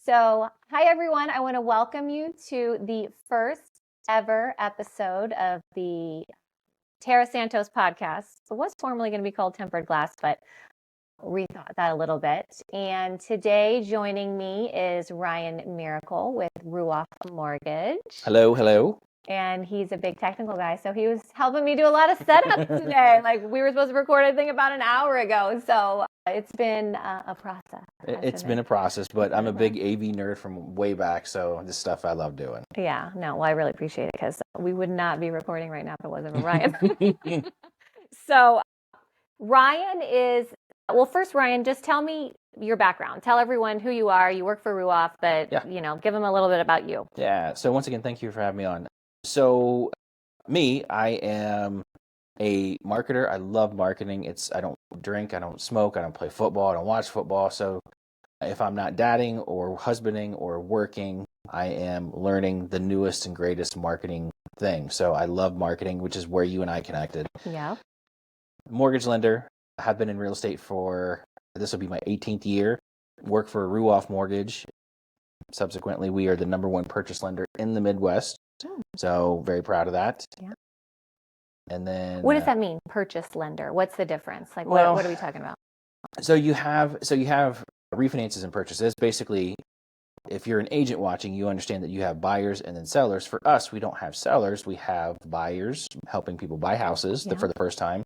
So, hi everyone. I want to welcome you to the first ever episode of the Tara Santos podcast. It was formerly going to be called Tempered Glass, but rethought that a little bit. And today joining me is Ryan Miracle with Ruoff Mortgage. Hello, hello. And he's a big technical guy, so he was helping me do a lot of setup today. Like we were supposed to record, I think, about an hour ago. So it's been a process. It's been a process, but I'm a big AV nerd from way back, so this stuff I love doing. Yeah, no, well, I really appreciate it because we would not be recording right now if it wasn't for Ryan. So Ryan is, well, first, Ryan, just tell me your background. Tell everyone who you are. You work for Ruoff, but, give them a little bit about you. Yeah, so once again, thank you for having me on. So I am a marketer. I love marketing. I don't drink, I don't smoke, I don't play football, I don't watch football. So if I'm not dadding or husbanding or working, I am learning the newest and greatest marketing thing. So I love marketing, which is where you and I connected. Yeah. Mortgage lender. I have been in real estate this will be my 18th year. Work for Ruoff Mortgage. Subsequently, we are the number one purchase lender in the Midwest. So very proud of that. Yeah. And then what does that mean? Purchase lender. What's the difference? Like what are we talking about? So you have refinances and purchases. Basically, if you're an agent watching, you understand that you have buyers and then sellers. For us, we don't have sellers. We have buyers helping people buy houses for the first time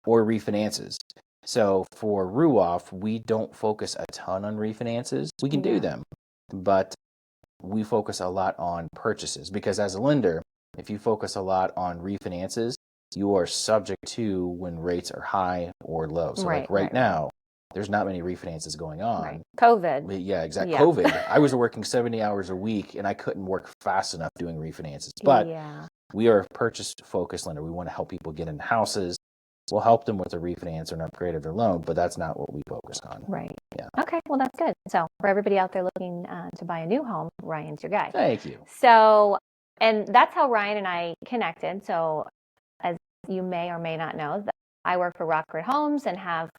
or refinances. So for Ruoff, we don't focus a ton on refinances. We can do them, but we focus a lot on purchases because as a lender, if you focus a lot on refinances, you are subject to when rates are high or low. So right now, there's not many refinances going on. Right. COVID. Yeah, exactly. Yeah. COVID. I was working 70 hours a week and I couldn't work fast enough doing refinances. But we are a purchase-focused lender. We want to help people get into houses. We'll help them with a refinance or an upgrade of their loan, but that's not what we focus on. Right. Yeah. Okay. Well, that's good. So for everybody out there looking to buy a new home, Ryan's your guy. Thank you. So, and that's how Ryan and I connected. So as you may or may not know, I work for Rockford Homes and have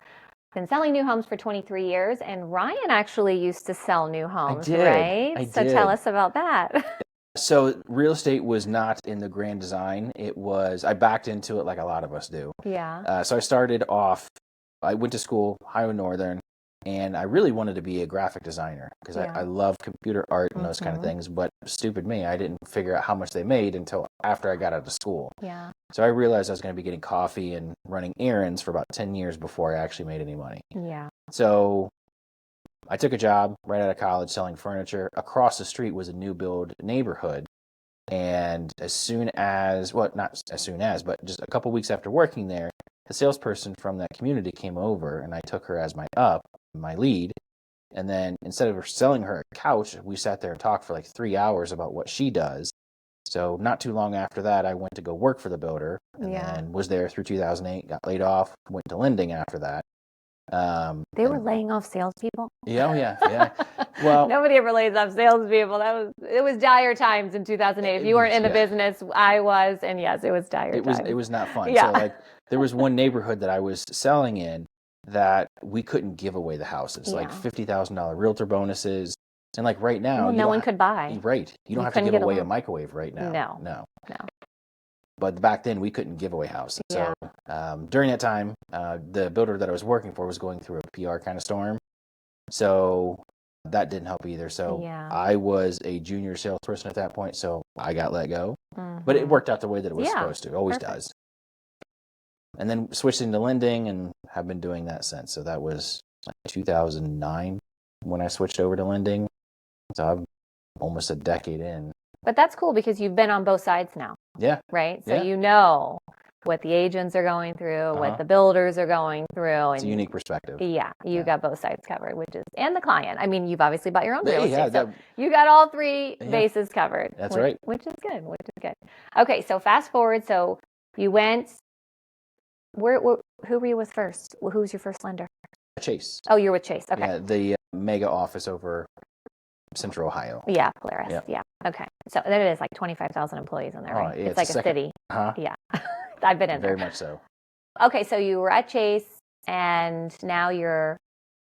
been selling new homes for 23 years. And Ryan actually used to sell new homes, right? I did. Tell us about that. So real estate was not in the grand design. I backed into it like a lot of us do. Yeah. So I went to school, Ohio Northern, and I really wanted to be a graphic designer because I love computer art and those kind of things. But stupid me, I didn't figure out how much they made until after I got out of school. Yeah. So I realized I was going to be getting coffee and running errands for about 10 years before I actually made any money. Yeah. So I took a job right out of college selling furniture. Across the street was a new build neighborhood. And not as soon as, but just a couple weeks after working there, the salesperson from that community came over and I took her as my lead. And then instead of selling her a couch, we sat there and talked for like 3 hours about what she does. So not too long after that, I went to go work for the builder and then was there through 2008, got laid off, went to lending after that. They were laying off salespeople? Yeah. Well, nobody ever lays off salespeople. It was dire times in 2008. If you weren't in the business, I was, and yes, it was dire times. It was not fun. Yeah. So there was one neighborhood that I was selling in that we couldn't give away the houses, like $50,000 realtor bonuses. And like right now, no one could buy. Right. You don't have to give away a microwave right now. No. But back then, we couldn't give away houses. Yeah. So during that time, the builder that I was working for was going through a PR kind of storm. So that didn't help either. So I was a junior salesperson at that point, so I got let go. Mm-hmm. But it worked out the way that it was supposed to. It always does. And then switched into lending and have been doing that since. So that was like 2009 when I switched over to lending. So I'm almost a decade in. But that's cool because you've been on both sides now. Yeah. Right? So you know what the agents are going through, what the builders are going through. It's a unique perspective. Yeah. You got both sides covered, and the client. I mean, you've obviously bought your own real estate. So you got all three bases covered. That's right. Which is good. Okay. So fast forward. So you went, who were you with first? Who was your first lender? Chase. Oh, you're with Chase. Okay. Yeah. The mega office over Central Ohio. Yeah, Polaris. Yeah. Okay. So then it is like 25,000 employees in there, right? It's like a city. Yeah. I've been in there. Very much so. Okay, so you were at Chase and now you're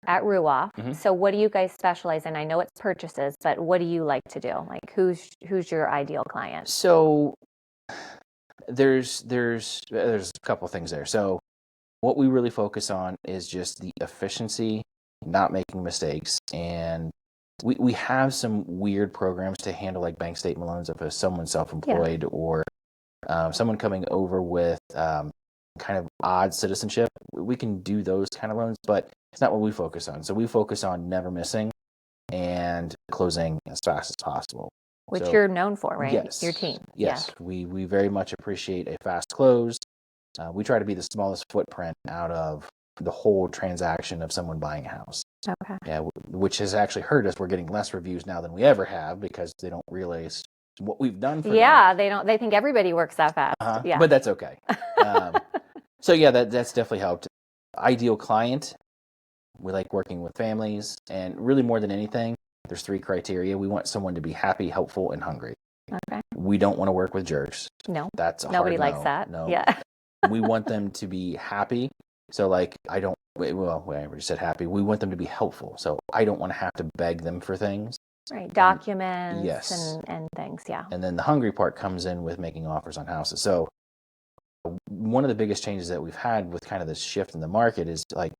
at Ruoff. Mhm. So what do you guys specialize in? I know it's purchases, but what do you like to do? Like who's your ideal client? So there's a couple things there. So what we really focus on is just the efficiency, not making mistakes, and we have some weird programs to handle like bank statement loans if someone's self-employed or someone coming over with kind of odd citizenship. We can do those kind of loans, but it's not what we focus on. So we focus on never missing and closing as fast as possible. Which you're known for, right? Yes. Your team. Yes. Yeah. We very much appreciate a fast close. We try to be the smallest footprint out of the whole transaction of someone buying a house. Okay. Yeah, which has actually hurt us. We're getting less reviews now than we ever have because they don't realize what we've done for them. Yeah, they think everybody works that fast. Yeah. But that's okay. So yeah, that's definitely helped. Ideal client, we like working with families, and really more than anything, there's 3 criteria. We want someone to be happy, helpful, and hungry. Okay. We don't want to work with jerks. No. That's a Nobody hard likes no. that. No. Yeah. We want them to be happy. So like I already said happy. We want them to be helpful. So I don't want to have to beg them for things. Right. Documents yes. and things, yeah. And then the hungry part comes in with making offers on houses. So one of the biggest changes that we've had with kind of this shift in the market is like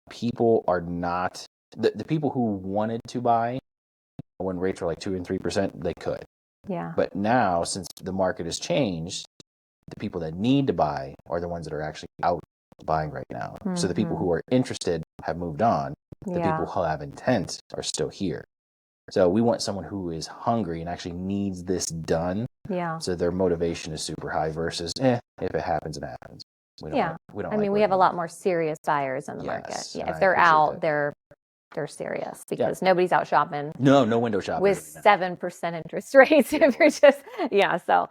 people are not the people who wanted to buy when rates were like 2 and 3%, they could. Yeah. But now, since the market has changed, the people that need to buy are the ones that are actually out buying right now. Mm-hmm. So the people who are interested have moved on. The people who have intent are still here. So we want someone who is hungry and actually needs this done. Yeah. So their motivation is super high versus, if it happens, it happens. We don't we have a lot more serious buyers in the market. Yeah. If they're out, they're serious because nobody's out shopping. No window shopping. With 7% interest rates. If you're just, so.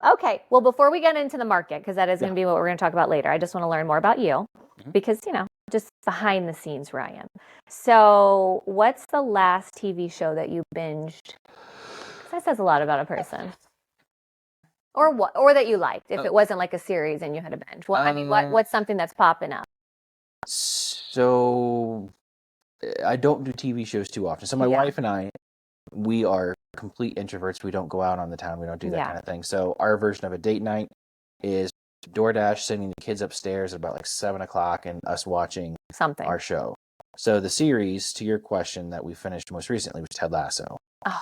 Okay. Well, before we get into the market, because that is going to be what we're going to talk about later, I just want to learn more about you because, just behind the scenes, Ryan. So what's the last TV show that you binged? That says a lot about a person. Or what? Or that you liked, if it wasn't like a series and you had a binge. Well, what's something that's popping up? So I don't do TV shows too often. So my wife and I, we are complete introverts. We don't go out on the town. We don't do that kind of thing. So our version of a date night is DoorDash sending the kids upstairs at about like 7:00 and us watching our show. So the series, to your question, that we finished most recently was Ted Lasso. Oh,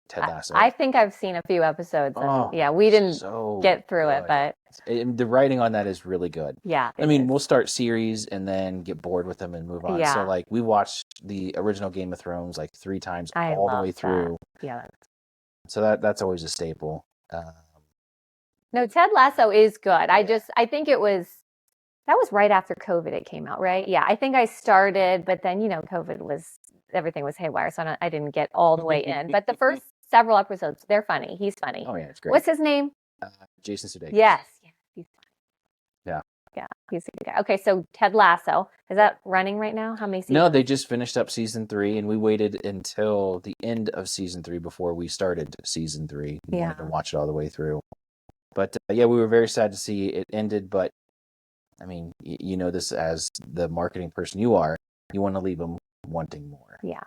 Ted Lasso. I think I've seen a few episodes. And, we didn't get through it, but the writing on that is really good. Yeah. We'll start series and then get bored with them and move on. Yeah. So like we watched the original Game of Thrones like 3 times all the way through. That. Yeah. So that's always a staple. No, Ted Lasso is good. I think that was right after COVID it came out, right? Yeah, I think I started, but then, everything was haywire, so I didn't get all the way in. But the first several episodes, they're funny. He's funny. Oh, yeah, it's great. What's his name? Jason Sudeikis. Yes. He's funny. Yeah. Yeah, he's a good guy. Okay, so Ted Lasso, is that running right now? How many seasons? No, they just finished up season 3, and we waited until the end of season 3 before we started season 3. We wanted to watch it all the way through. But we were very sad to see it ended. But you know this as the marketing person you are. You want to leave them wanting more. Yeah.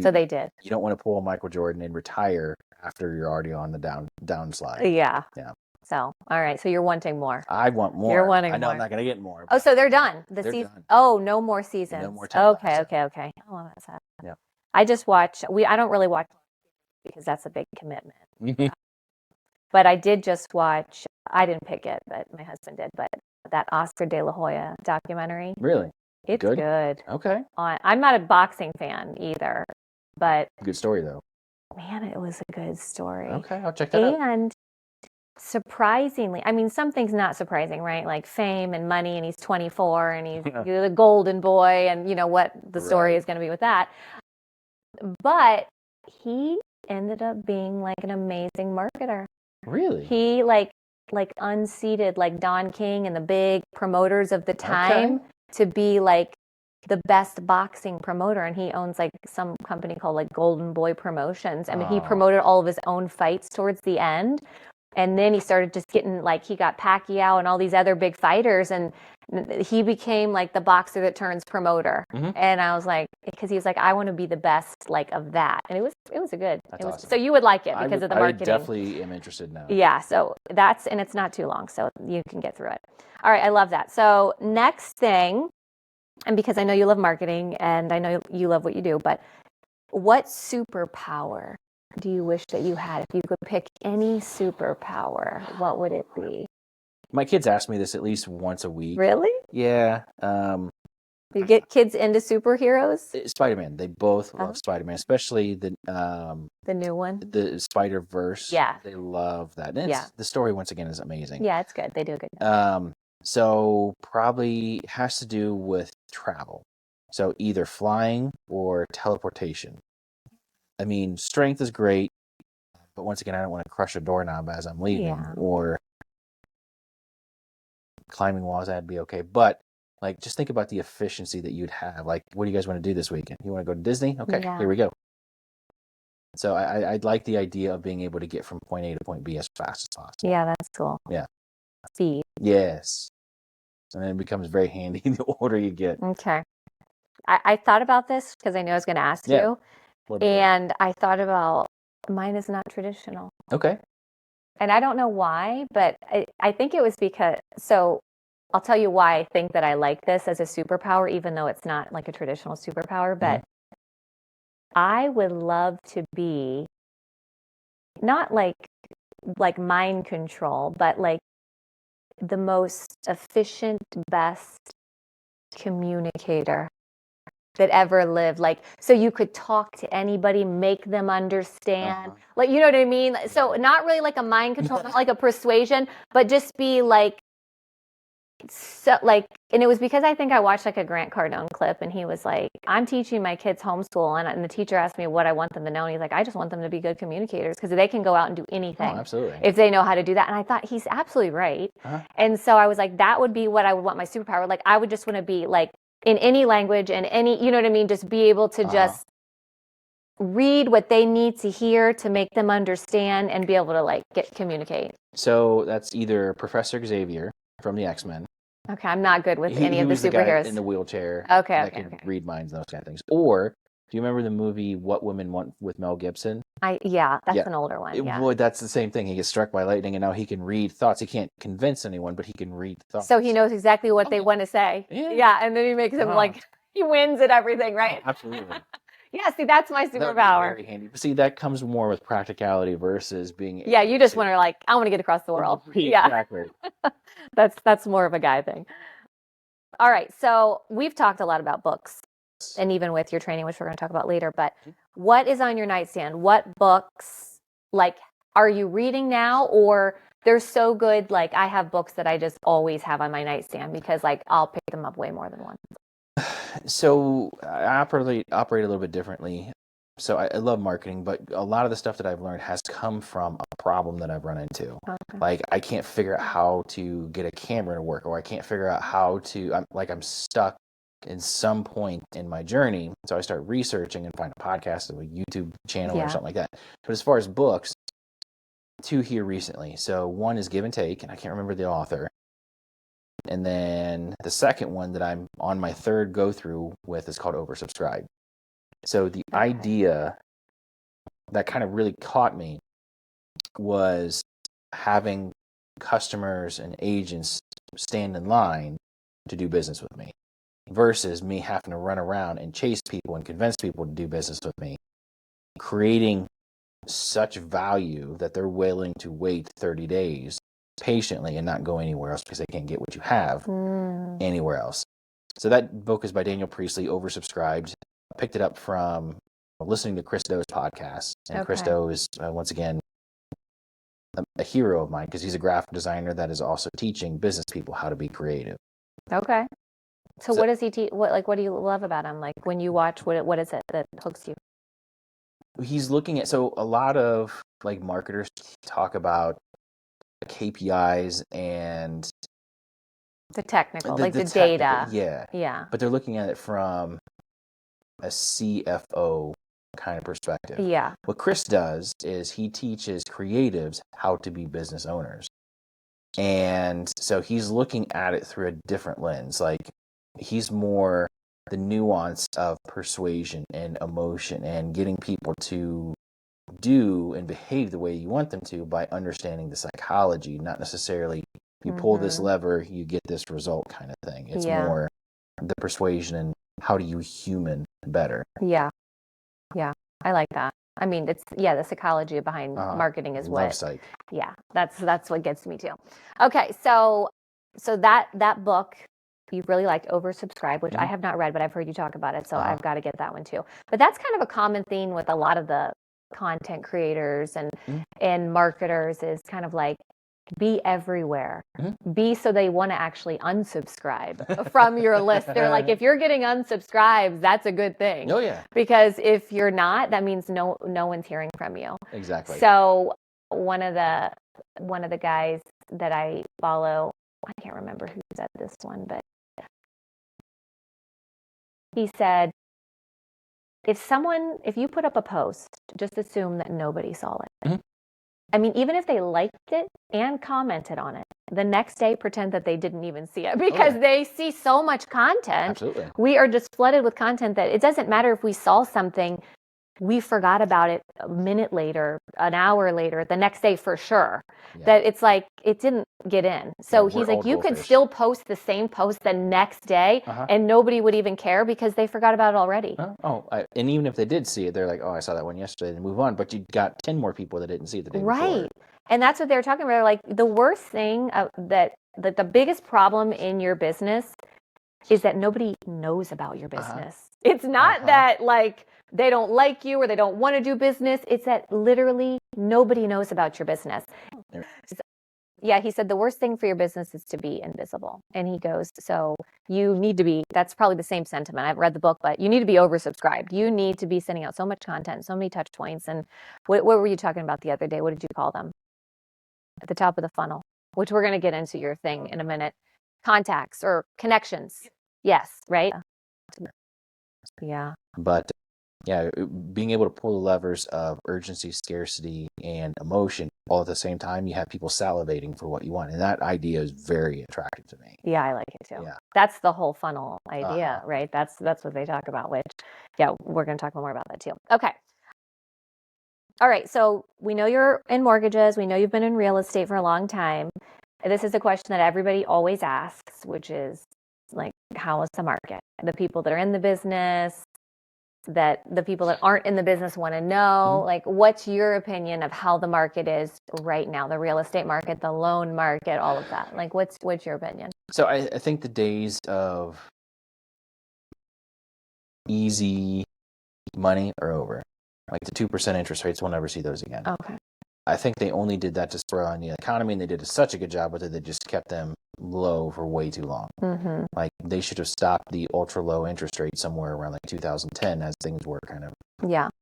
So they did. You don't want to pull a Michael Jordan and retire after you're already on the downslide. Yeah. Yeah. So, all right. So you're wanting more. I want more. You're wanting more. I know I'm not going to get more. Oh, so they're done. They're done. Oh, no more seasons. No more time. Okay. Oh, well, that's sad. Yeah. I just watch. I don't really watch because that's a big commitment. But I did just watch. I didn't pick it, but my husband did. But that Oscar De La Hoya documentary. Really? It's good. Okay. I'm not a boxing fan either, but good story though. Man, it was a good story. Okay, I'll check that out. And surprisingly, something's not surprising, right? Like fame and money, and he's 24, and he's the golden boy, and you know what the story is going to be with that. But he ended up being like an amazing marketer. Really? He like unseated like Don King and the big promoters of the time to be like the best boxing promoter, and he owns like some company called like Golden Boy Promotions. He promoted all of his own fights towards the end. And then he started just getting he got Pacquiao and all these other big fighters, and He became like the boxer that turns promoter. Mm-hmm. And I was like, because he was like, I want to be the best like of that. And it was a good. That's awesome. So you would like it because of the I marketing. definitely am interested now. Yeah, so and it's not too long, so you can get through it. All right, I love that. So next thing, and because I know you love marketing and I know you love what you do, but what superpower do you wish that you had? If you could pick any superpower, what would it be? My kids ask me this at least once a week. Really? Yeah. You get kids into superheroes? Spider-Man. They both love Spider-Man, especially the new one, the Spider-Verse. Yeah. They love that. And the story once again is amazing. Yeah, it's good. They do a good job. So probably has to do with travel. So either flying or teleportation. I mean, strength is great, but once again, I don't want to crush a doorknob as I'm leaving or climbing walls. That'd be okay. But like, just think about the efficiency that you'd have. Like, what do you guys want to do this weekend? You want to go to Disney? Okay, here we go. So I'd like the idea of being able to get from point A to point B as fast as possible. Yeah, that's cool. Yeah. Speed. Yes. And then it becomes very handy the older you get. Okay. I thought about this because I knew I was going to ask you. And I thought about mine is not traditional. Okay. And I don't know why, but I think it was because, so I'll tell you why I think that I like this as a superpower, even though it's not like a traditional superpower, but I would love to be not like mind control, but like the most efficient, best communicator that ever lived. Like, so you could talk to anybody, make them understand. Like, you know what I mean? So not really like a mind control, not like a persuasion, but just be like, so like, and it was because I think I watched like a Grant Cardone clip and he was like, I'm teaching my kids homeschool. And the teacher asked me what I want them to know. And he's like, I just want them to be good communicators because they can go out and do anything. Oh, absolutely. If they know how to do that. And I thought he's absolutely right. And so I was like, that would be what I would want my superpower. Like, I would just want to be like in any language and any, you know what I mean? Just be able to just read what they need to hear to make them understand and be able to like communicate. So that's either Professor Xavier from the X-Men. Okay, I'm not good with any of the superheroes. The guy in the wheelchair. Okay, that can read minds and those kind of things. Or do you remember the movie What Women Want with Mel Gibson? That's an older one. Boy, that's the same thing. He gets struck by lightning, and now he can read thoughts. He can't convince anyone, but he can read thoughts. So he knows exactly what they want to say. Yeah, and then he makes them like he wins at everything, right? Absolutely. Yeah, see, that's my superpower. Very handy. But see, that comes more with practicality versus being. Yeah, you just want to like, I want to get across the world. Yeah, exactly. That's more of a guy thing. All right, so we've talked a lot about books, and even with your training, which we're going to talk about later. But what is on your nightstand? What books, like, are you reading now, or they're so good? Like, I have books that I just always have on my nightstand because, like, I'll pick them up way more than once. So I operate a little bit differently. So I love marketing, but a lot of the stuff that I've learned has come from a problem that I've run into. Like, I can't figure out how to get a camera to work, or I can't figure out how to, I'm stuck in some point in my journey. So I start researching and find a podcast or a YouTube channel or something like that. But as far as books, 2 here recently. So one is Give and Take, and I can't remember the author. And then the second one that I'm on my third go through with is called Oversubscribed. So the idea that kind of really caught me was having customers and agents stand in line to do business with me versus me having to run around and chase people and convince people to do business with me, creating such value that they're willing to wait 30 days patiently and not go anywhere else because they can't get what you have anywhere else. So that book is by Daniel Priestley, Oversubscribed. I picked it up from listening to Chris Doe's podcast. And Chris Doe is, once again, a hero of mine because he's a graphic designer that is also teaching business people how to be creative. Okay. So what does he teach? What do you love about him? Like, when you watch, what is it that hooks you? He's looking at, so a lot of like marketers talk about KPIs and the technical, the data. Yeah. But they're looking at it from a CFO kind of perspective. Yeah. What Chris does is he teaches creatives how to be business owners. And so he's looking at it through a different lens. Like he's more the nuance of persuasion and emotion and getting people to do and behave the way you want them to by understanding the psychology, not necessarily you pull this lever, you get this result kind of thing. It's more the persuasion and how do you human better. Yeah. I like that. I mean, it's the psychology behind marketing is what. Psych. Yeah, that's what gets me too. Okay, so that book you really liked, Oversubscribed, which I have not read, but I've heard you talk about it, so I've got to get that one too. But that's kind of a common theme with a lot of the content creators and marketers is kind of like be everywhere. Be so they want to actually unsubscribe from your list. They're like, if you're getting unsubscribes, that's a good thing. Oh yeah. Because if you're not, that means no one's hearing from you. Exactly. So one of the guys that I follow, I can't remember who said this one, but he said, if you put up a post, just assume that nobody saw it. I mean, even if they liked it and commented on it, the next day pretend that they didn't even see it because they see so much content. Absolutely. We are just flooded with content that it doesn't matter if we saw something, we forgot about it a minute later, an hour later, the next day for sure. That it's like it didn't get in. So he's like, you could still post the same post the next day and nobody would even care because they forgot about it already. And even if they did see it, they're like, oh, I saw that one yesterday and move on. But you got 10 more people that didn't see it the day before. Right. And that's what they were talking about. They're like, the worst thing that the biggest problem in your business is that nobody knows about your business. It's not that like they don't like you or they don't want to do business. It's that literally nobody knows about your business. Yeah, he said the worst thing for your business is to be invisible. And he goes, so you need to be, that's probably the same sentiment. I've read the book, but you need to be oversubscribed. You need to be sending out so much content, so many touch points. And what were you talking about the other day? What did you call them? At the top of the funnel, which we're going to get into your thing in a minute. Contacts or connections. Yes, right? Yeah. But yeah, being able to pull the levers of urgency, scarcity, and emotion all at the same time, you have people salivating for what you want. And that idea is very attractive to me. Yeah, I like it too. Yeah. That's the whole funnel idea, right? That's what they talk about, which, we're going to talk more about that too. Okay. All right. So we know you're in mortgages. We know you've been in real estate for a long time. This is a question that everybody always asks, which is like, how is the market? The people that are in the business, that the people that aren't in the business want to know, like, what's your opinion of how the market is right now? The real estate market, the loan market, all of that. Like, what's your opinion? So I think the days of easy money are over. Like the 2% interest rates, we'll never see those again. Okay. I think they only did that to spur on the economy, and they did such a good job with it. They just kept them low for way too long. Like they should have stopped the ultra low interest rate somewhere around like 2010 as things were kind of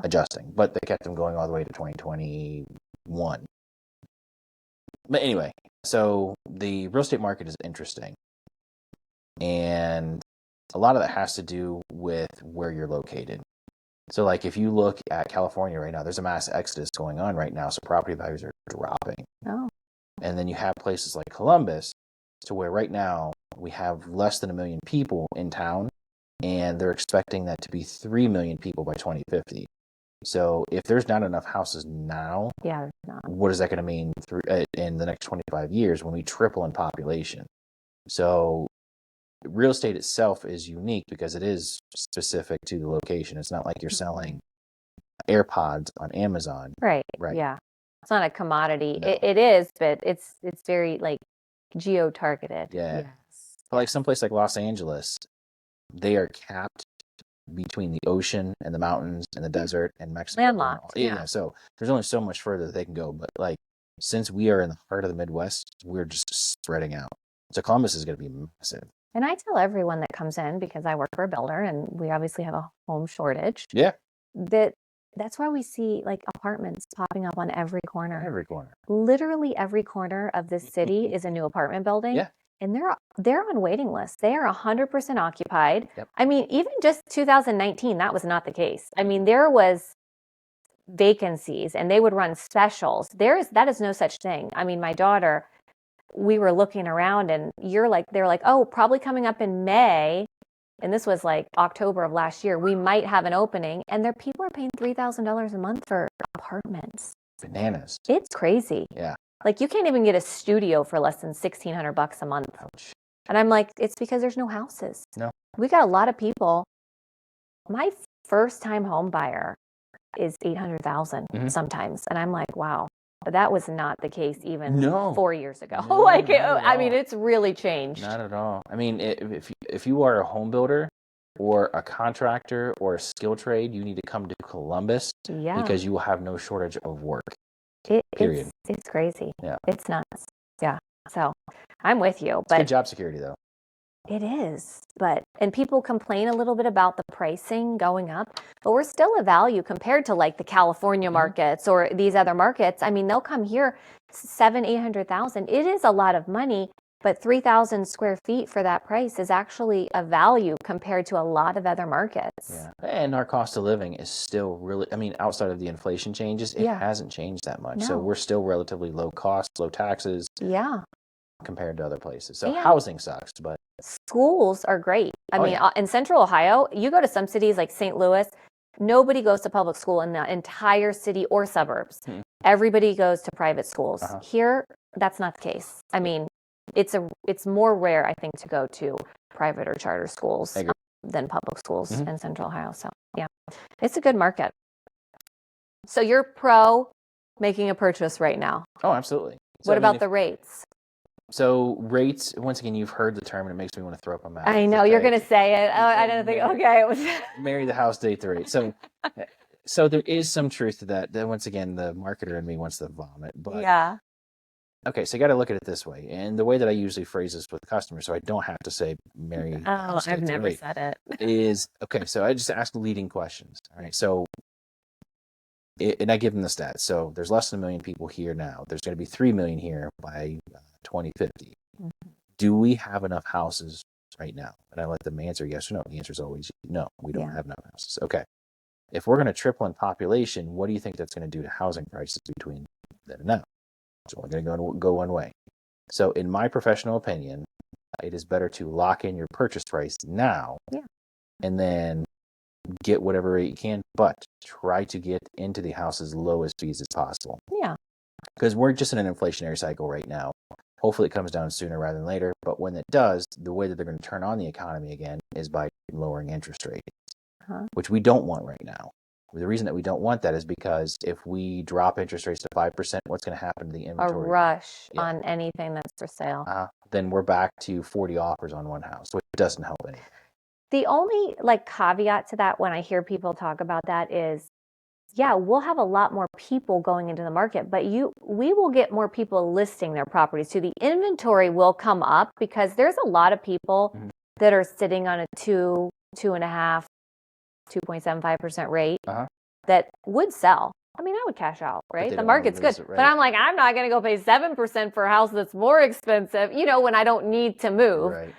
adjusting. But they kept them going all the way to 2021. But anyway, so the real estate market is interesting. And a lot of that has to do with where you're located. So like if you look at California right now, there's a mass exodus going on right now. So property values are dropping. Oh. And then you have places like Columbus to where right now we have less than 1 million people in town, and they're expecting that to be 3 million people by 2050. So if there's not enough houses now, what is that going to mean in the next 25 years when we triple in population? So real estate itself is unique because it is specific to the location. It's not like you're selling AirPods on Amazon. Right. Yeah. It's not a commodity. No. It is, but it's very like geo-targeted. Yeah. Yes. But like someplace like Los Angeles, they are capped between the ocean and the mountains and the desert and Mexico. Landlocked. Yeah. So there's only so much further that they can go. But like since we are in the heart of the Midwest, we're just spreading out. So Columbus is going to be massive. And I tell everyone that comes in, because I work for a builder and we obviously have a home shortage. Yeah. That's why we see like apartments popping up on every corner. Every corner. Literally every corner of this city is a new apartment building. Yeah. And they're on waiting lists. They are 100% occupied. Yep. I mean, even just 2019, that was not the case. I mean, there was vacancies and they would run specials. That is no such thing. I mean, my daughter, we were looking around and they're like, oh, probably coming up in May. And this was like October of last year. We might have an opening, and people are paying $3,000 a month for apartments. Bananas. It's crazy. Yeah. Like you can't even get a studio for less than $1,600 a month. Ouch. And I'm like, it's because there's no houses. No. We got a lot of people. My first time home buyer is $800,000 sometimes. And I'm like, wow, that was not the case even 4 years ago. No, like, I mean, it's really changed. Not at all. I mean, if you are a home builder or a contractor or a skill trade, you need to come to Columbus because you will have no shortage of work. Period. It's crazy. Yeah. It's nuts. Yeah. So I'm with you. It's good job security though. It is, and people complain a little bit about the pricing going up, but we're still a value compared to like the California markets or these other markets. I mean, they'll come here 700,000-800,000. It is a lot of money, but 3,000 square feet for that price is actually a value compared to a lot of other markets. Yeah, and our cost of living is still really, I mean, outside of the inflation changes, it hasn't changed that much. No. So we're still relatively low cost, low taxes. Yeah. Compared to other places. So housing sucks, but schools are great. I mean, in Central Ohio, you go to some cities like St. Louis, nobody goes to public school in the entire city or suburbs. Everybody goes to private schools. Here, that's not the case. I mean, it's more rare, I think, to go to private or charter schools than public schools in Central Ohio. So, yeah, it's a good market. So you're pro making a purchase right now. Oh, absolutely. So, what about the rates? So rates, once again, you've heard the term, and it makes me want to throw up my mouth. I know you're going to say it. Oh, I didn't think. Okay, it was marry the house, date the rate. So there is some truth to that. Then once again, the marketer in me wants to vomit. But okay, so you got to look at it this way, and the way that I usually phrase this with customers, so I don't have to say marry. Oh, I've never said it. Is okay. So I just ask leading questions. All right. So. And I give them the stats. So there's less than 1 million people here now. There's going to be 3 million here by 2050. Do we have enough houses right now? And I let them answer yes or no. The answer is always no. We don't have enough houses. Okay. If we're going to triple in population, what do you think that's going to do to housing prices between then and now? It's only going to go one way. So in my professional opinion, it is better to lock in your purchase price now and then get whatever rate you can, but try to get into the house as low as fees as possible. Yeah. Because we're just in an inflationary cycle right now. Hopefully it comes down sooner rather than later. But when it does, the way that they're going to turn on the economy again is by lowering interest rates, which we don't want right now. The reason that we don't want that is because if we drop interest rates to 5%, what's going to happen to the inventory? A rush on anything that's for sale. Then we're back to 40 offers on one house, which doesn't help anything. The only caveat to that when I hear people talk about that is, we'll have a lot more people going into the market, but we will get more people listing their properties too. The inventory will come up because there's a lot of people that are sitting on a 2.5, 2.75% rate that would sell. I mean, I would cash out, right? The market's good. But I'm like, I'm not going to go pay 7% for a house that's more expensive, when I don't need to move. Right.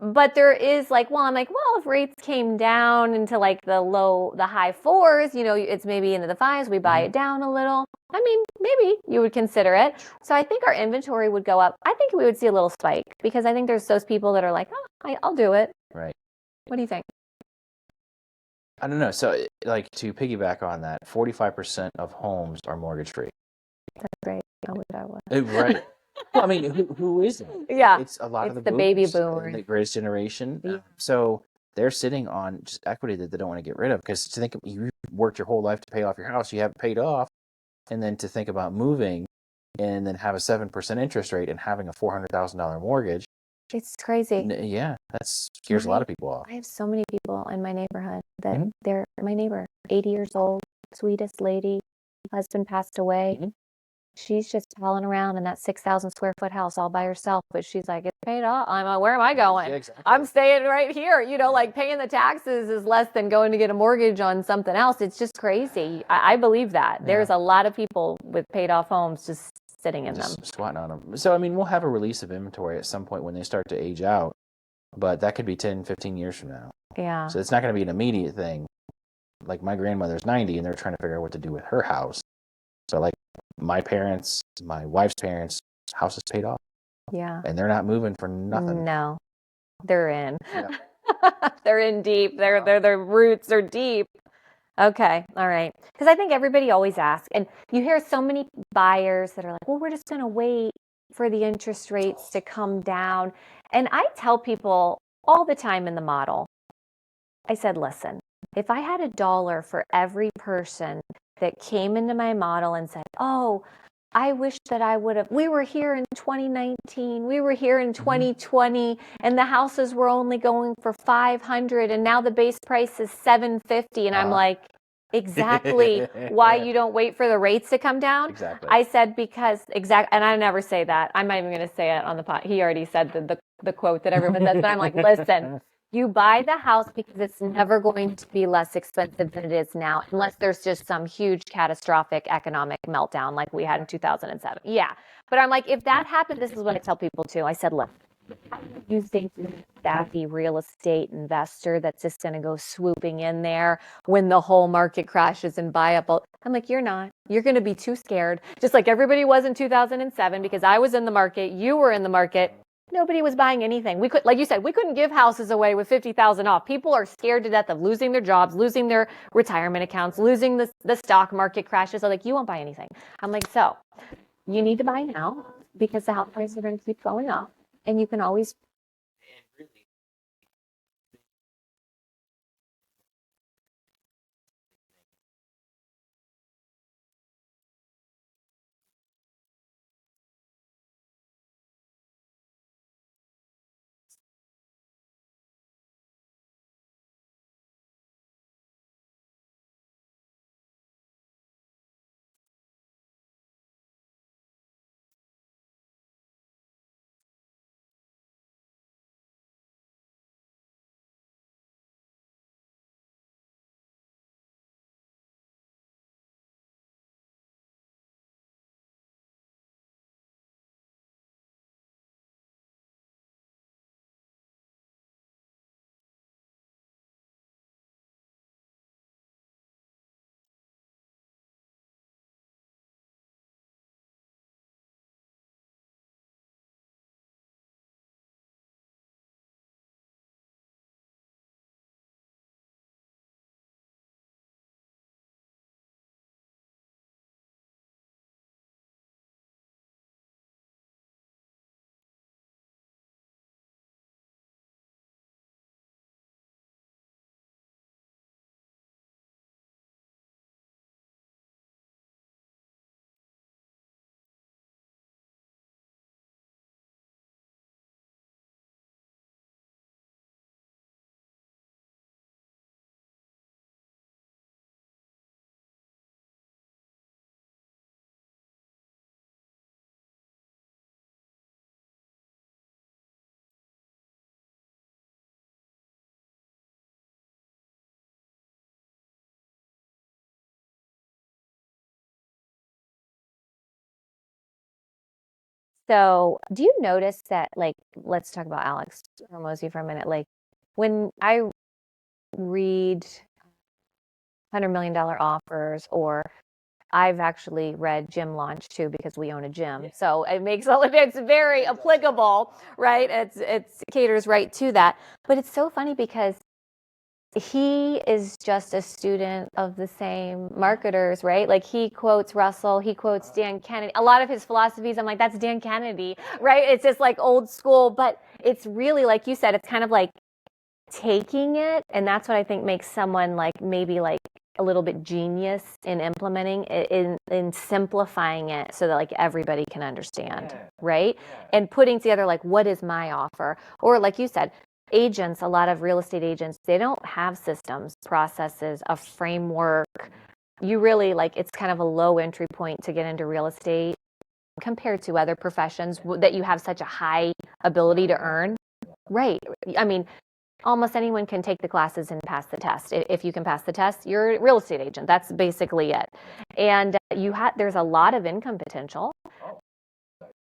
But there is if rates came down into the high fours, it's maybe into the fives, we buy it down a little. I mean, maybe you would consider it. So I think our inventory would go up. I think we would see a little spike because I think there's those people that are like, I'll do it. Right. What do you think? I don't know. So to piggyback on that, 45% of homes are mortgage free. That's great. I wish I was. Right. Well, I mean, who isn't? Yeah. It's a lot of the baby boomers. The greatest generation. Yeah. So they're sitting on just equity that they don't want to get rid of because to think you worked your whole life to pay off your house, you haven't paid off, and then to think about moving and then have a 7% interest rate and having a $400,000 mortgage. It's crazy. Yeah, that scares a lot of people off. I have so many people in my neighborhood that they're my neighbor, 80 years old, sweetest lady, husband passed away. She's just hauling around in that 6,000 square foot house all by herself, but she's like, it's paid off. Where am I going? Yeah, exactly. I'm staying right here. Paying the taxes is less than going to get a mortgage on something else. It's just crazy. I believe that. Yeah. There's a lot of people with paid off homes just sitting in them. Squatting on them. So, I mean, we'll have a release of inventory at some point when they start to age out, but that could be 10, 15 years from now. Yeah. So it's not going to be an immediate thing. Like my grandmother's 90 and they're trying to figure out what to do with her house. So my parents, my wife's parents, house is paid off. Yeah. and they're not moving for nothing. No, they're in. Yeah. They're in deep. Their roots are deep. Okay. All right. Because I think everybody always asks, and you hear so many buyers that are like, well, we're just going to wait for the interest rates to come down. And I tell people all the time in the model, I said, listen, if I had $1 for every person that came into my model and said, oh, I wish that I would have, we were here in 2019, we were here in 2020, and the houses were only going for 500, and now the base price is 750. And I'm like, exactly why you don't wait for the rates to come down. Exactly. I said, and I never say that. I'm not even going to say it on the pod. He already said the quote that everyone says, but I'm like, listen, you buy the house because it's never going to be less expensive than it is now, unless there's just some huge catastrophic economic meltdown like we had in 2007. Yeah. But I'm like, if that happened, this is what I tell people too. I said, look, you think you're a savvy real estate investor that's just going to go swooping in there when the whole market crashes and buy up all. I'm like, you're not. You're going to be too scared, just like everybody was in 2007, because I was in the market, you were in the market. Nobody was buying anything. We could, like you said, we couldn't give houses away with $50,000 off. People are scared to death of losing their jobs, losing their retirement accounts, losing the stock market crashes. So like, you won't buy anything. I'm like, so you need to buy now because the house prices are going to keep going up, and you can always. So, do you notice that, like, let's talk about Alex Hormozy for a minute. Like, when I read $100 million offers, or I've actually read Gym Launch too because we own a gym. So it makes it's very applicable, right? It's caters right to that. But it's so funny because he is just a student of the same marketers, right? Like, he quotes Russell, he quotes Dan Kennedy. A lot of his philosophies, I'm like, that's Dan Kennedy, right? It's just like old school, but it's really, like you said, it's kind of like taking it, and that's what I think makes someone like maybe like a little bit genius in implementing it, in simplifying it so that like everybody can understand, right? And putting together like, what is my offer? Or like you said, agents, a lot of real estate agents, they don't have systems, processes, a framework. You really like, it's kind of a low entry point to get into real estate compared to other professions that you have such a high ability to earn. Right. I mean, almost anyone can take the classes and pass the test. If you can pass the test, you're a real estate agent. That's basically it. And there's a lot of income potential.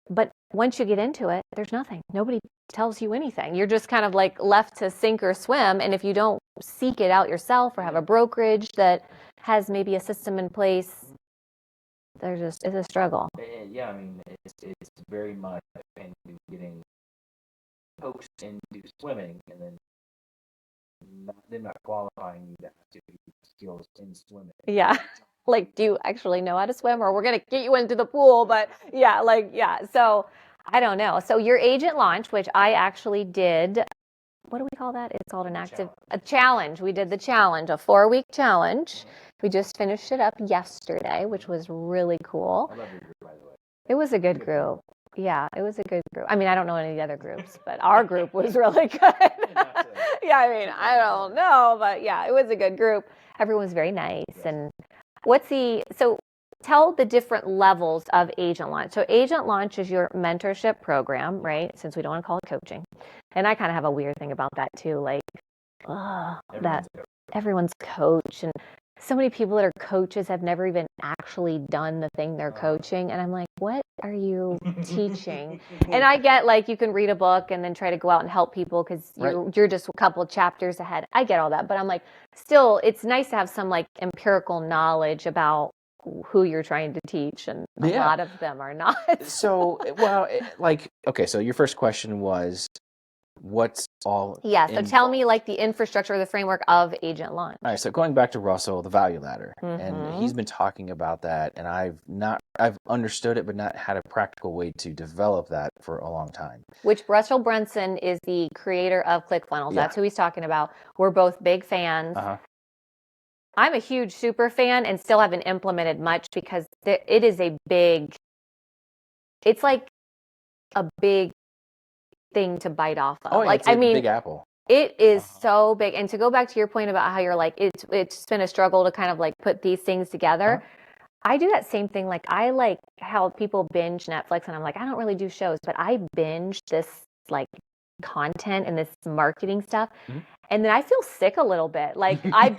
But once you get into it, there's nothing. Nobody tells you anything. You're just kind of like left to sink or swim. And if you don't seek it out yourself or have a brokerage that has maybe a system in place, it's a struggle. Yeah, I mean, it's very much into getting coached into swimming, and then not qualifying you to have to skills in swimming. Yeah. Like, do you actually know how to swim, or we're going to get you into the pool? But yeah, like, yeah. So I don't know. So your agent launch, which I actually did, what do we call that? It's called a challenge. We did the challenge, a 4-week challenge. We just finished it up yesterday, which was really cool. I love your group, by the way. It was a good group. Yeah, it was a good group. I mean, I don't know any of the other groups, but our group was really good. Yeah, I mean, I don't know, but yeah, it was a good group. Everyone was very nice. And so tell the different levels of agent launch. So agent launch is your mentorship program, right? Since we don't want to call it coaching. And I kind of have a weird thing about that too. Like, that everyone's coach, and so many people that are coaches have never even actually done the thing they're coaching. And I'm like, what are you teaching? And I get, like, you can read a book and then try to go out and help people because you're just a couple chapters ahead. I get all that, but I'm like, still, it's nice to have some like empirical knowledge about who you're trying to teach, and a lot of them are not. So, well, okay, so your first question was, what's all so tell me, like, the infrastructure or the framework of agent launch. All right, so going back to Russell, the value ladder, and he's been talking about that, and I've understood it, but not had a practical way to develop that for a long time. Which Russell Brunson is the creator of ClickFunnels. That's who he's talking about. We're both big fans. I'm a huge super fan and still haven't implemented much because it is it's like a big thing to bite off of. Oh, yeah, it's big apple. It is so big. And to go back to your point about how you're like, it's been a struggle to kind of like put these things together. I do that same thing. Like, I like how people binge Netflix, and I'm like, I don't really do shows, but I binge this like content and this marketing stuff. And then I feel sick a little bit. Like, I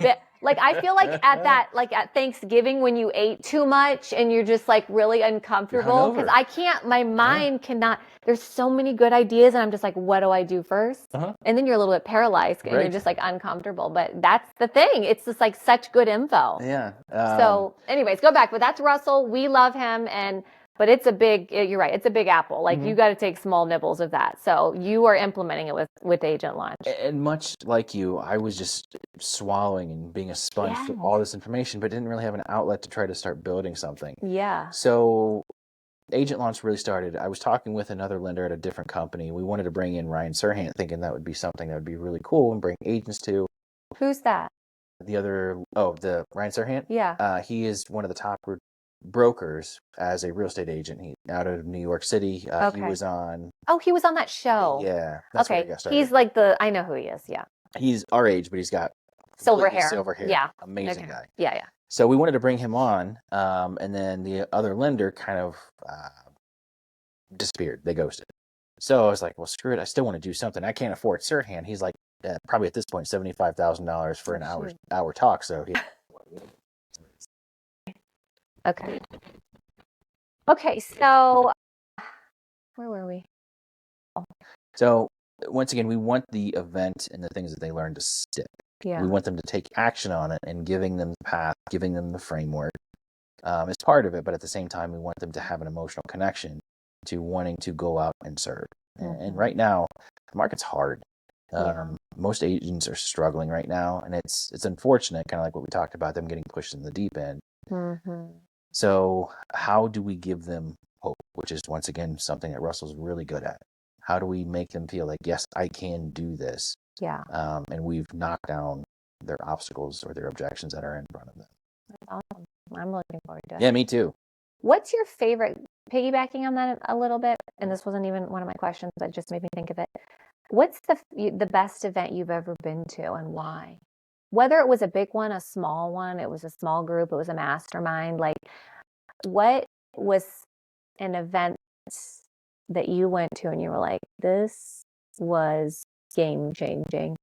feel like at Thanksgiving when you ate too much and you're just like really uncomfortable because my mind cannot, there's so many good ideas and I'm just like, what do I do first? And then you're a little bit paralyzed and you're just like uncomfortable. But that's the thing. It's just like such good info. Yeah. So anyways, go back. But that's Russell. We love him. But you're right, it's a big apple. Like, you got to take small nibbles of that. So you are implementing it with agent launch. And much like you, I was just swallowing and being a sponge for all this information, but didn't really have an outlet to try to start building something. Yeah. So agent launch really started. I was talking with another lender at a different company. We wanted to bring in Ryan Serhant, thinking that would be something that would be really cool and bring agents to. Who's that? The Ryan Serhant? Yeah. He is one of the top brokers as a real estate agent. He out of New York City. He was on. Oh, he was on that show. Yeah, that's where he got started. He's like I know who he is. Yeah. He's our age, but he's got silver hair. Yeah, amazing guy. Yeah. So we wanted to bring him on, and then the other lender kind of disappeared. They ghosted. So I was like, well, screw it. I still want to do something. I can't afford Serhant. He's like probably at this point $75,000 for an hour talk. So he. Okay, so where were we? So once again, we want the event and the things that they learn to stick. Yeah. We want them to take action on it, and giving them the path, giving them the framework is part of it. But at the same time, we want them to have an emotional connection to wanting to go out and serve. And right now, the market's hard. Most agents are struggling right now, and it's unfortunate, kind of like what we talked about, them getting pushed in the deep end. So how do we give them hope, which is, once again, something that Russell's really good at? How do we make them feel like, yes, I can do this? Yeah. And we've knocked down their obstacles or their objections that are in front of them. That's awesome. I'm looking forward to it. Yeah, me too. What's your favorite, piggybacking on that a little bit, and this wasn't even one of my questions, but it just made me think of it. What's the best event you've ever been to, and why? Whether it was a big one, a small one, it was a small group, it was a mastermind, like, what was an event that you went to and you were like, this was game changing?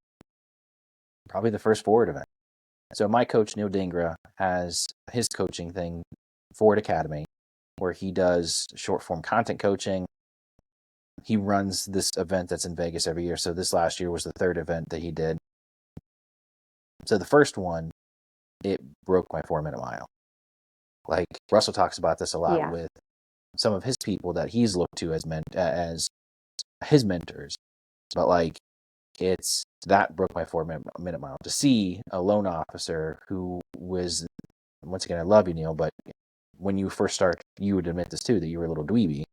Probably the first Forward event. So my coach, Neil Dingra, has his coaching thing, Forward Academy, where he does short form content coaching. He runs this event that's in Vegas every year. So this last year was the third event that he did. So the first one, it broke my 4-minute mile. Like, Russell talks about this a lot with some of his people that he's looked to as his mentors. But like, it's that broke my 4 minute mile to see a loan officer who was, once again, I love you, Neil, but when you first start, you would admit this too, that you were a little dweeby.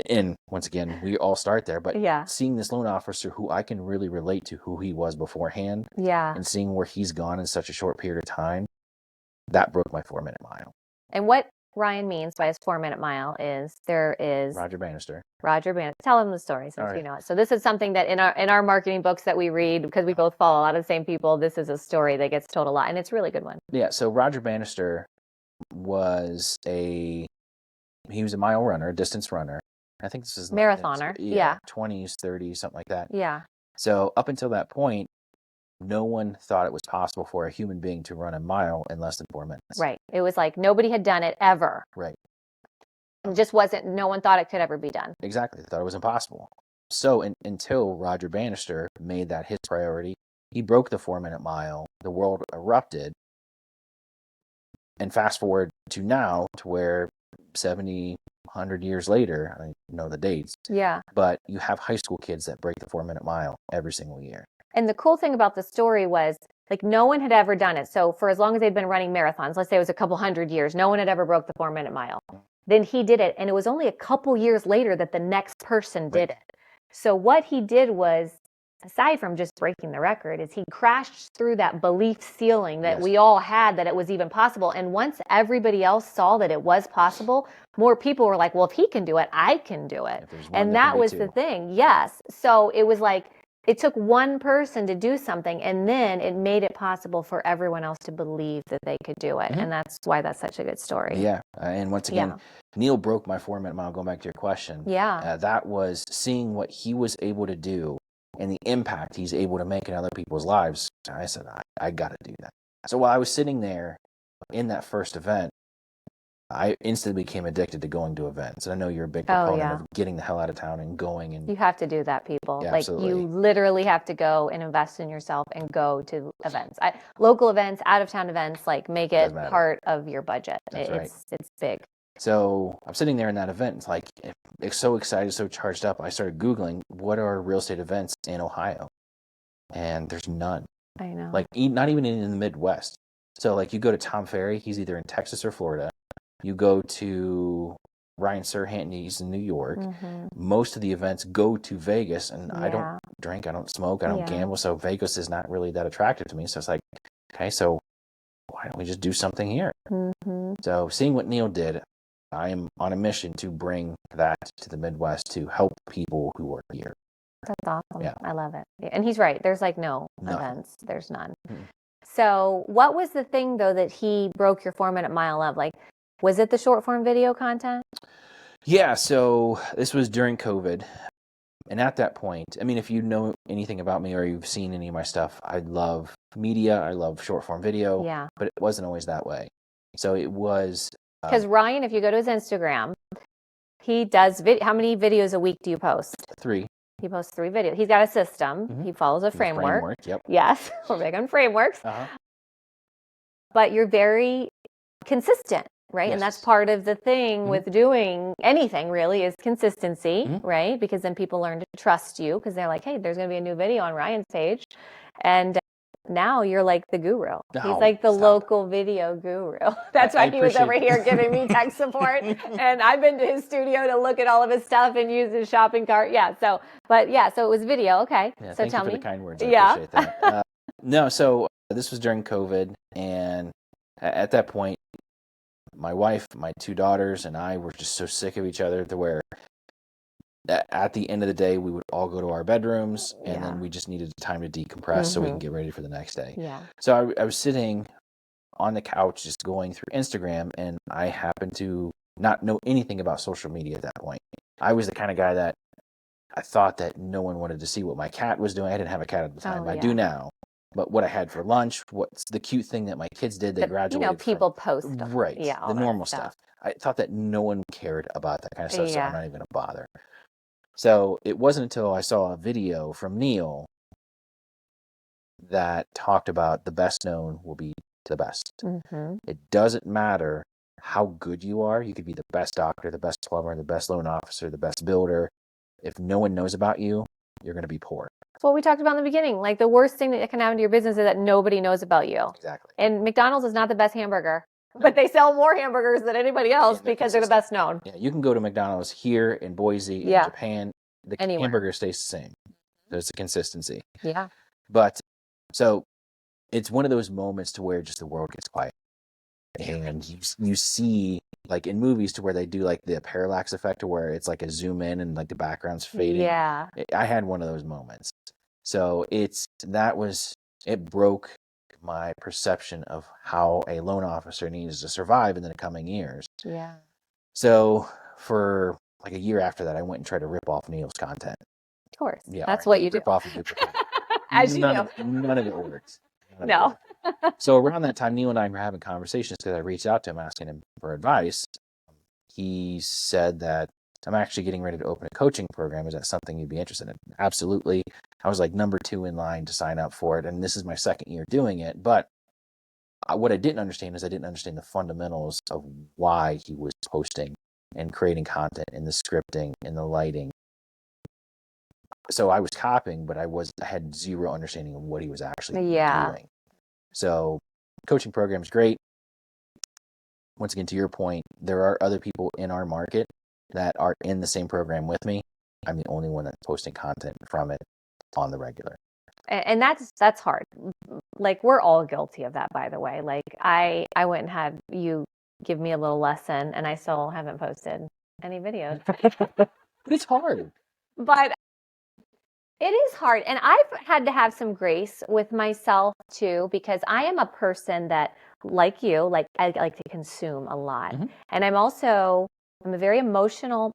And once again, we all start there, but seeing this loan officer who I can really relate to who he was beforehand, and seeing where he's gone in such a short period of time, that broke my 4 minute mile. And what Ryan means by his 4 minute mile is there is Roger Bannister. Tell him the story since you know it. So this is something that in our marketing books that we read, because we both follow a lot of the same people, this is a story that gets told a lot, and it's a really good one. Yeah, so Roger Bannister was he was a mile runner, a distance runner. I think this is marathoner. 20s, 30s, something like that. Yeah. So up until that point, no one thought it was possible for a human being to run a mile in less than 4 minutes. Right. It was like nobody had done it ever. Right. It just wasn't, no one thought it could ever be done. Exactly. They thought it was impossible. So until Roger Bannister made that his priority, he broke the 4 minute mile, the world erupted. And fast forward to now, to where 70, 100 years later, I know the dates. Yeah. But you have high school kids that break the 4 minute mile every single year. And the cool thing about the story was, like, no one had ever done it. So for as long as they'd been running marathons, let's say it was a couple hundred years, no one had ever broke the 4 minute mile. Then he did it. And it was only a couple years later that the next person did it. So what he did was, aside from just breaking the record, is he crashed through that belief ceiling that we all had that it was even possible. And once everybody else saw that it was possible, more people were like, well, if he can do it, I can do it. And that was the thing. Yes. So it was like, it took one person to do something, and then it made it possible for everyone else to believe that they could do it. And that's why that's such a good story. Yeah. And once again, Neil broke my 4 minute mile, going back to your question. Yeah. That was seeing what he was able to do and the impact he's able to make in other people's lives. I said, I got to do that. So while I was sitting there in that first event, I instantly became addicted to going to events. And I know you're a big proponent of getting the hell out of town and going. And you have to do that, people. Yeah, like, absolutely. you literally have to go and invest in yourself and go to events. Local events, out-of-town events, like, make it part of your budget. It's big. So I'm sitting there in that event. It's like, it's so excited, so charged up. I started Googling, what are real estate events in Ohio? And there's none. I know. Like, not even in the Midwest. So, like, you go to Tom Ferry, he's either in Texas or Florida. You go to Ryan Serhant, he's in New York. Most of the events go to Vegas, and I don't drink, I don't smoke, I don't gamble, so Vegas is not really that attractive to me. So it's like, okay, so why don't we just do something here? So seeing what Neil did, I am on a mission to bring that to the Midwest to help people who are here. That's awesome. Yeah. I love it. And he's right. There's like no events. There's none. Mm-hmm. So what was the thing, though, that he broke your 4 minute mile of? Like, was it the short form video content? Yeah. So this was during COVID. And at that point, I mean, if you know anything about me or you've seen any of my stuff, I love media. I love short form video. Yeah. But it wasn't always that way. So it was. Because Ryan, if you go to his Instagram, he does how many videos a week do you post? 3. He posts 3 videos. He's got a system. He follows a framework. Yep. Yes, we're big on frameworks. But you're very consistent, right? Yes. And that's part of the thing with doing anything, really, is consistency, right? Because then people learn to trust you because they're like, hey, there's going to be a new video on Ryan's page. And now you're like the guru. He's like the local video guru. That's why he was over here giving me tech support. And I've been to his studio to look at all of his stuff and use his shopping cart. Yeah. So it was video. Okay. Yeah, so thank tell you for me. the kind words. I appreciate that. No, so this was during COVID. And at that point, my wife, my 2 daughters, and I were just so sick of each other to where at the end of the day, we would all go to our bedrooms, and then we just needed time to decompress so we can get ready for the next day. Yeah. So I was sitting on the couch just going through Instagram, and I happened to not know anything about social media at that point. I was the kind of guy that I thought that no one wanted to see what my cat was doing. I didn't have a cat at the time. I do now. But what I had for lunch, what's the cute thing that my kids did, they graduated people post. Right. Yeah, the normal stuff. I thought that no one cared about that kind of stuff, so I'm not even going to bother. So it wasn't until I saw a video from Neil that talked about the best known will be the best. It doesn't matter how good you are. You could be the best doctor, the best plumber, the best loan officer, the best builder. If no one knows about you, you're going to be poor. That's what we talked about in the beginning. Like the worst thing that can happen to your business is that nobody knows about you. Exactly. And McDonald's is not the best hamburger, but they sell more hamburgers than anybody else because they're the best known. Yeah, you can go to McDonald's here in Boise, in Japan. The hamburger stays the same. There's a consistency. Yeah. But so it's one of those moments to where just the world gets quiet. And you see, like in movies, to where they do like the parallax effect, to where it's like a zoom in and like the background's fading. Yeah. I had one of those moments. So it broke my perception of how a loan officer needs to survive in the coming years. Yeah. So for like a year after that, I went and tried to rip off Neil's content. Of course. Yeah, that's what you do. Rip off and duplicate. As you do. None of it works. No. So around that time, Neil and I were having conversations because I reached out to him asking him for advice. He said that I'm actually getting ready to open a coaching program. Is that something you'd be interested in? Absolutely. I was like number 2 in line to sign up for it. And this is my second year doing it. But what I didn't understand is I didn't understand the fundamentals of why he was posting and creating content and the scripting and the lighting. So I was copying, but I had zero understanding of what he was actually doing. So coaching program is great. Once again, to your point, there are other people in our market that are in the same program with me. I'm the only one that's posting content from it on the regular. And that's hard. Like we're all guilty of that, by the way. Like I went and had you give me a little lesson and I still haven't posted any videos. But it's hard. But it is hard. And I've had to have some grace with myself too, because I am a person that, like you, like I like to consume a lot. Mm-hmm. And I'm a very emotional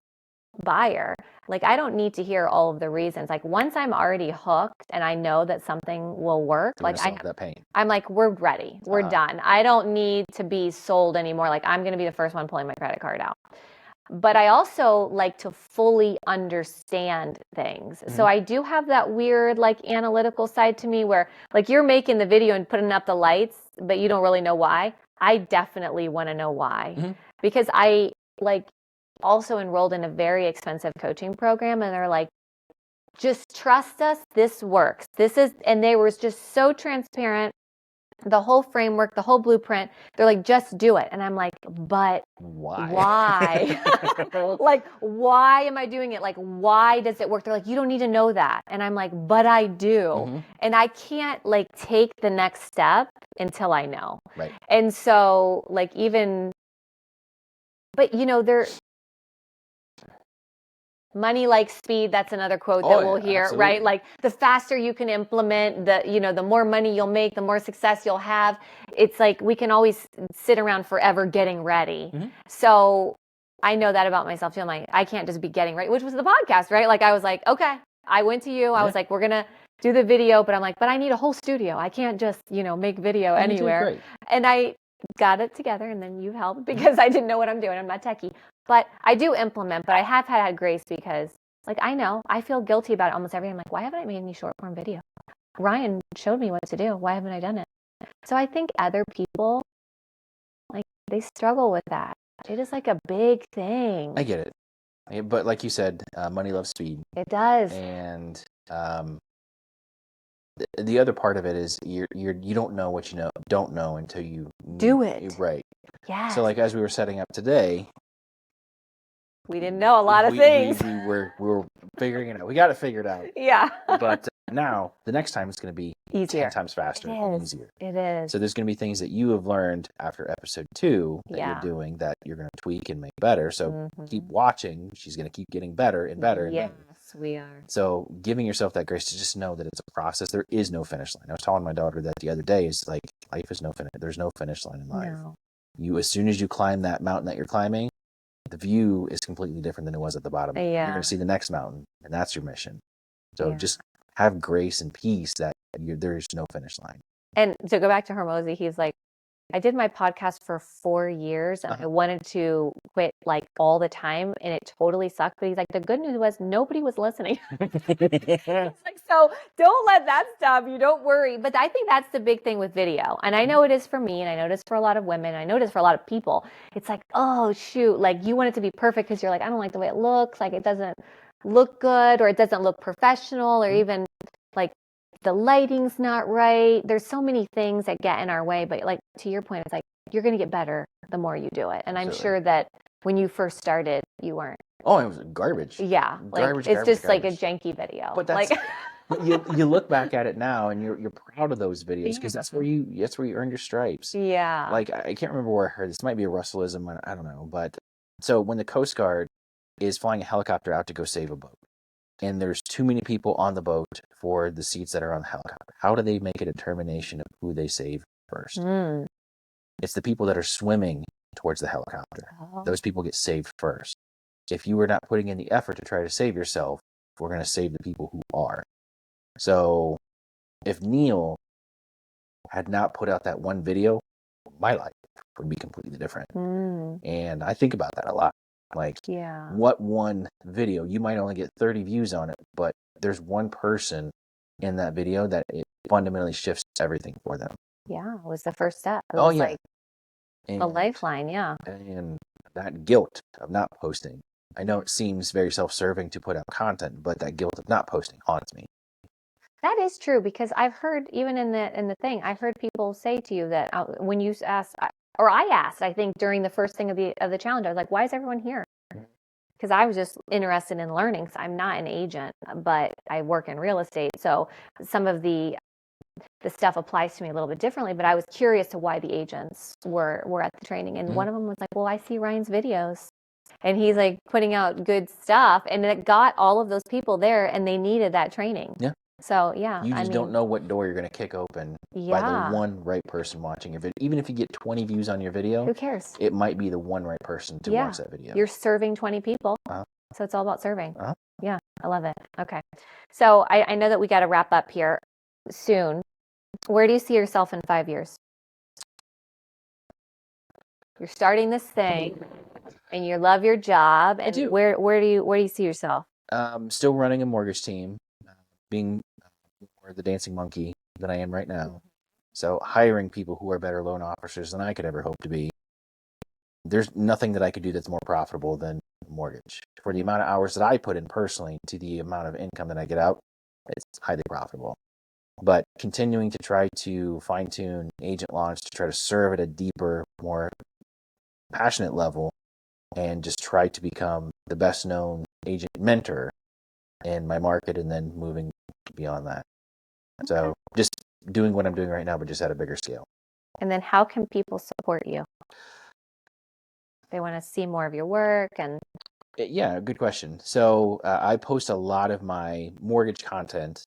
buyer. Like I don't need to hear all of the reasons. Like once I'm already hooked and I know that something will work, like that pain. I'm like, we're ready. We're done. I don't need to be sold anymore. Like I'm going to be the first one pulling my credit card out. But I also like to fully understand things. Mm-hmm. So I do have that weird like analytical side to me where like you're making the video and putting up the lights, but you don't really know why. I definitely want to know why. Mm-hmm. Because I like also enrolled in a very expensive coaching program and they're like, just trust us, this works. And they were just so transparent. The whole framework, the whole blueprint, they're like, just do it. And I'm like, but why? Like, why am I doing it? Like, why does it work? They're like, you don't need to know that. And I'm like, but I do. Mm-hmm. And I can't like take the next step until I know. Right. And so like but you know, money like speed, that's another quote that we'll hear, absolutely. Right? Like the faster you can implement, the more money you'll make, the more success you'll have. It's like we can always sit around forever getting ready. Mm-hmm. So I know that about myself too. I'm like, I can't just be getting ready, which was the podcast, right? Like I was like, okay, I went to you. I was like, we're going to do the video, but I'm like, but I need a whole studio. I can't just, make video anywhere. And I got it together and then you helped because I didn't know what I'm doing. I'm not techie. But I do implement, but I have had grace because, like, I feel guilty about it almost every day. I'm like, why haven't I made any short form video? Ryan showed me what to do. Why haven't I done it? So I think other people, like, they struggle with that. It is like a big thing. I get it. But like you said, money loves speed. It does. And the other part of it is you don't know what you don't know until you do it. Right. Yeah. So like as we were setting up today, we didn't know a lot of things. We were figuring it out. We got it figured out. Yeah. But now the next time it's going to be easier, 10 times faster and easier. It is. So there's going to be things that you have learned after episode 2 that you're doing that you're going to tweak and make better. So keep watching. She's going to keep getting better and better and better. Yes, we are. So giving yourself that grace to just know that it's a process. There is no finish line. I was telling my daughter that the other day. Is like life is no finish. There's no finish line in life. No. As soon as you climb that mountain that you're climbing, the view is completely different than it was at the bottom. Yeah. You're going to see the next mountain, and that's your mission. So just have grace and peace that there is no finish line. And to go back to Hormozy, he's like, I did my podcast for 4 years and I wanted to quit like all the time and it totally sucked. But he's like, the good news was nobody was listening. It's like, so don't let that stop you. Don't worry. But I think that's the big thing with video. And I know it is for me and I know it is for a lot of women. I know it is for a lot of people. It's like, oh, shoot. Like you want it to be perfect because you're like, I don't like the way it looks. Like it doesn't look good or it doesn't look professional or even like the lighting's not right. There's so many things that get in our way. But like to your point, it's like you're going to get better the more you do it. And I'm sure that when you first started, you weren't. Oh, it was garbage. Yeah, like Garbage, it's just garbage. like a janky video. But that's like but you look back at it now and you're proud of those videos because that's where you earned your stripes. Yeah. Like I can't remember where I heard this. Might be a Russellism. I don't know. But so when the Coast Guard is flying a helicopter out to go save a boat, and there's too many people on the boat for the seats that are on the helicopter, how do they make a determination of who they save first? It's the people that are swimming towards the helicopter. Those people get saved first. If you were not putting in the effort to try to save yourself, we're going to save the people who are. So if Neil had not put out that one video, my life would be completely different. And I think about that a lot. Like, what one video? You might only get 30 views on it, but there's one person in that video that it fundamentally shifts everything for them. Yeah, it was the first step. It was like a lifeline, And that guilt of not posting. I know it seems very self-serving to put out content, but that guilt of not posting haunts me. That is true because I've heard even in the thing, I've heard people say to you that when you asked, or I asked, I think during the first thing of the challenge, I was like, why is everyone here? Because I was just interested in learning. So I'm not an agent, but I work in real estate. So some of the stuff applies to me a little bit differently, but I was curious to why the agents were at the training. And one of them was like, well, I see Ryan's videos and he's like putting out good stuff and it got all of those people there and they needed that training. Yeah. So yeah, you just don't know what door you're going to kick open by the one right person watching your video. Even if you get 20 views on your video, who cares? It might be the one right person to watch that video. You're serving 20 people, so it's all about serving. Yeah, I love it. Okay, so I know that we got to wrap up here soon. Where do you see yourself in 5 years? You're starting this thing, and you love your job. And where do you see yourself? Still running a mortgage team, being more the dancing monkey than I am right now. So hiring people who are better loan officers than I could ever hope to be. There's nothing that I could do that's more profitable than mortgage. For the amount of hours that I put in personally to the amount of income that I get out, it's highly profitable. But continuing to try to fine-tune agent launch to try to serve at a deeper, more passionate level and just try to become the best known agent mentor in my market and then moving beyond that. So just doing what I'm doing right now, but just at a bigger scale. And then how can people support you? They want to see more of your work and... Yeah, good question. So I post a lot of my mortgage content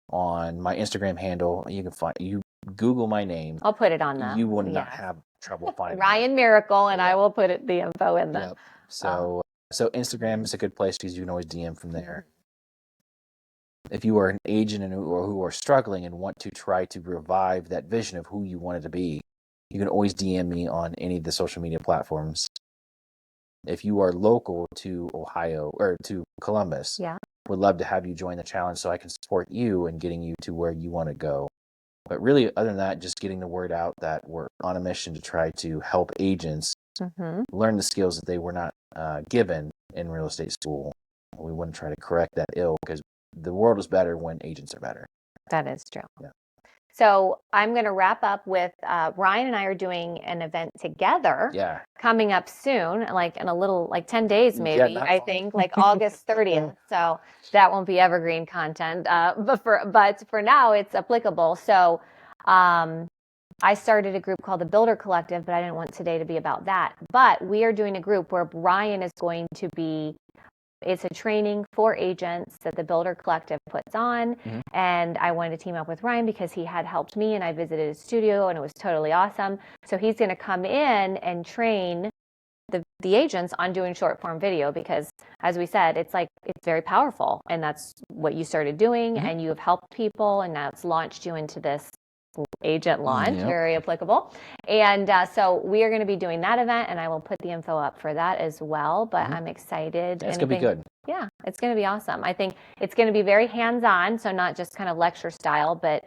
on my Instagram handle. You can you Google my name. I'll put it on that. You will not have trouble finding Ryan Miracle, and I will put the info in there. So Instagram is a good place because you can always DM from there. If you are an agent or who are struggling and want to try to revive that vision of who you want it to be, you can always DM me on any of the social media platforms. If you are local to Ohio or to Columbus, would love to have you join the challenge so I can support you in getting you to where you want to go. But really, other than that, just getting the word out that we're on a mission to try to help agents learn the skills that they were not given in real estate school. We want to try to correct that ill because the world is better when agents are better. That is true. Yeah. So I'm going to wrap up with Ryan and I are doing an event together coming up soon, like in a little, like 10 days maybe, I think, like August 30th. So that won't be evergreen content, but for now it's applicable. So I started a group called the Builder Collective, but I didn't want today to be about that. But we are doing a group where Ryan is going to be... It's a training for agents that the Builder Collective puts on. And I wanted to team up with Ryan because he had helped me and I visited his studio and it was totally awesome. So he's going to come in and train the agents on doing short form video because, as we said, it's very powerful. And that's what you started doing and you have helped people and now it's launched you into this agent launch, Yep. very applicable. And so we are going to be doing that event, and I will put the info up for that as well. But I'm excited. It's going to be good. Yeah, it's going to be awesome. I think it's going to be very hands-on, so not just kind of lecture style, but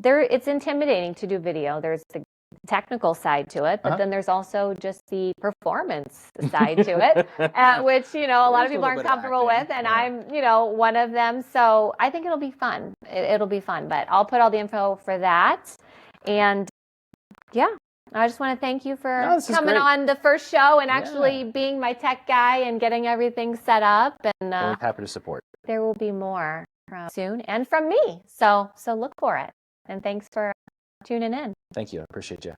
it's intimidating to do video. There's the technical side to it, but then there's also just the performance side to it, which, a lot of people aren't comfortable with, and I'm, one of them. So I think it'll be fun. It'll be fun, but I'll put all the info for that. And yeah, I just want to thank you for coming on the first show and actually being my tech guy and getting everything set up. And always happy to support. There will be more soon and from me. So look for it. And thanks for tuning in. Thank you. I appreciate you.